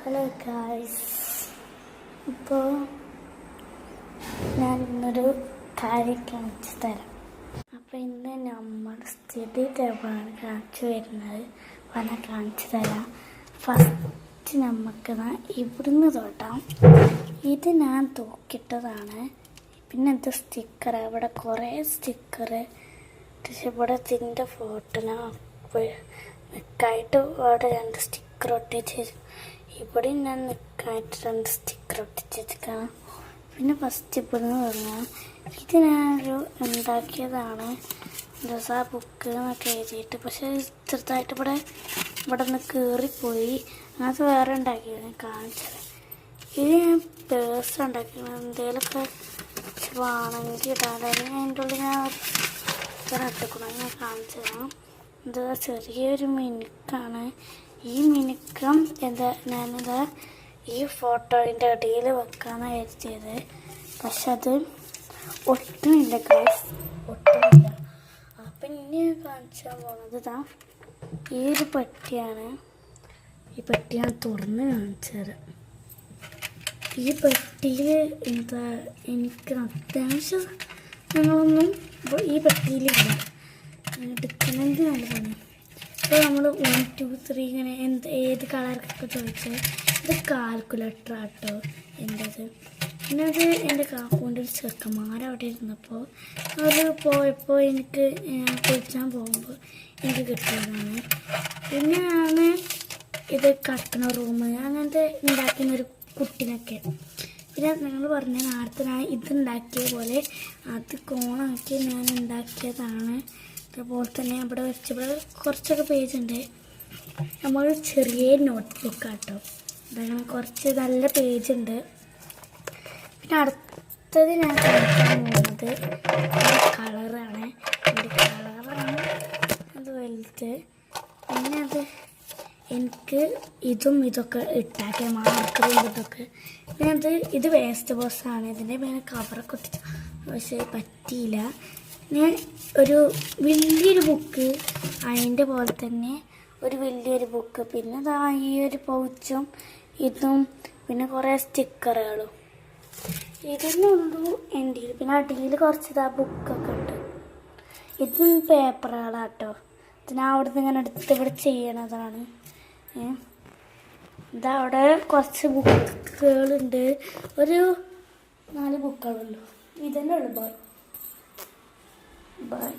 Hello guys, ഇപ്പോൾ ഞാൻ ഇന്നൊരു കാര്യം കാണിച്ചു തരാം. അപ്പോൾ ഇന്ന് നമ്മൾ സ്ഥിതി ടേബിളാണ് കാണിച്ചു വരുന്നത്. അപ്പോൾ ഞാൻ കാണിച്ചു തരാം. ഫസ്റ്റ് നമുക്ക് ഇവിടുന്ന് തൊട്ടാം. ഇത് ഞാൻ തൂക്കിട്ടതാണ്. പിന്നെ ഇത് സ്റ്റിക്കർ, ഇവിടെ കുറേ സ്റ്റിക്കർ. ഇവിടെ ഇതിൻ്റെ ഫോട്ടോ നിൽക്കായിട്ട് ഇവിടെ 2 സ്റ്റിക്കർ ഒട്ടിച്ച്, ഇവിടെ ഞാൻ നിൽക്കായിട്ട് 2 സ്റ്റിക്കർ ഒട്ടിച്ചിരിക്കണം. പിന്നെ ഫസ്റ്റ് ഇവിടുന്ന് പറഞ്ഞാൽ ഇത് ഞാനൊരു ഉണ്ടാക്കിയതാണ്. രസാ ബുക്ക് എന്നൊക്കെ എഴുതിയിട്ട്, പക്ഷേ ചെറുതായിട്ട് ഇവിടെ നിന്ന് കയറിപ്പോയി. അത് വേറെ ഉണ്ടാക്കിയത് ഞാൻ കാണിച്ചത്. ഇത് ഞാൻ പേഴ്സ് ഉണ്ടാക്കിയത്, എന്തെങ്കിലുമൊക്കെ വേണമെങ്കിൽ ഇടാതെ അതിൻ്റെ ഉള്ളിൽ ഞാൻ ഇട്ടിക്കണം. ഞാൻ കാണിച്ചു തരാം. ഇത് ചെറിയൊരു മിനുക്കാണ്. ഈ മിനുക്കം ഞാനിത് ഈ ഫോട്ടോയുടെ ഇടയിൽ വെക്കാനാണ് എഴുതിയത്. പക്ഷെ അത് ഒട്ടുമില്ല ഗൈസ്, ഒട്ടുമില്ല. അപ്പം ഇനി ഞാൻ കാണിച്ചാൽ പോകുന്നത് ഈ ഒരു പെട്ടിയാണ്. ഈ പെട്ടി ഞാൻ തുറന്ന് കാണിച്ചത്. ഈ പെട്ടിയിൽ എനിക്ക് അത്യാവശ്യം ഞങ്ങളൊന്നും ഈ പെട്ടിയിലില്ല. എടുക്കണമെങ്കിൽ നല്ലതാണ്. ഇപ്പോൾ നമ്മൾ 1 2 3 ഇങ്ങനെ ഏത് കളറൊക്കെ ചോദിച്ചാൽ ഇത് കാൽക്കുലേറ്റർ ആട്ടോ എൻ്റെത്. പിന്നെ അത് എൻ്റെ കാക്കൂൻ്റെ ഒരു ചെറുക്കന്മാരവിടെ ഇരുന്നപ്പോൾ അവർ പോയപ്പോൾ എനിക്ക് കുളിച്ചാൻ പോകുമ്പോൾ എനിക്ക് കിട്ടിയതാണ്. പിന്നെയാണ് ഇത് കട്ടണ റൂം അങ്ങനത്തെ ഉണ്ടാക്കുന്നൊരു കുട്ടിനൊക്കെ. പിന്നെ നിങ്ങൾ പറഞ്ഞ നേരത്തെ ഞാൻ ഇതുണ്ടാക്കിയ പോലെ അത് കോണാക്കി ഞാൻ ഉണ്ടാക്കിയതാണ്. അതുപോലെ തന്നെ അവിടെ വെച്ചപ്പോൾ കുറച്ചൊക്കെ പേജുണ്ട്. നമ്മൾ ചെറിയ നോട്ട്ബുക്കാട്ടോ, അതങ്ങനെ കുറച്ച് നല്ല പേജുണ്ട്. പിന്നെ അടുത്തത് ഞാൻ കാണിക്കാൻ പോകുന്നത് കളറാണ്. അത് വലുത്. പിന്നെ അത് എനിക്ക് ഇതൊക്കെ ഇട്ടാക്കിയ മാർക്കറും ഇതൊക്കെ. പിന്നെ ഇത് വേസ്റ്റ് ബോക്സാണ്. ഇതിൻ്റെ മേലെ കവറൊക്കെ ഒട്ടിച്ചു, പക്ഷേ പറ്റിയില്ല. ഞാൻ ഒരു വലിയൊരു ബുക്ക്, അതിൻ്റെ പോലെ തന്നെ ഒരു വലിയൊരു ബുക്ക്. പിന്നെ ഈ ഒരു പൗച്ചും ഇതും, പിന്നെ കുറേ സ്റ്റിക്കറുകളും. ഇതിനുള്ളൂ എൻ്റെ. പിന്നെ അടിയിൽ കുറച്ച് ബുക്കൊക്കെ ഉണ്ട്. ഇതും പേപ്പറുകളാട്ടോ. ഞാൻ അവിടുന്ന് ഇങ്ങനെ എടുത്ത് ഇവിടെ ചെയ്യണതാണ്. ഇതവിടെ കുറച്ച് ബുക്കുകളുണ്ട്. ഒരു 4 ബുക്കുകളുള്ളൂ. ഇതന്നെ ഉള്ളു. ബൈ.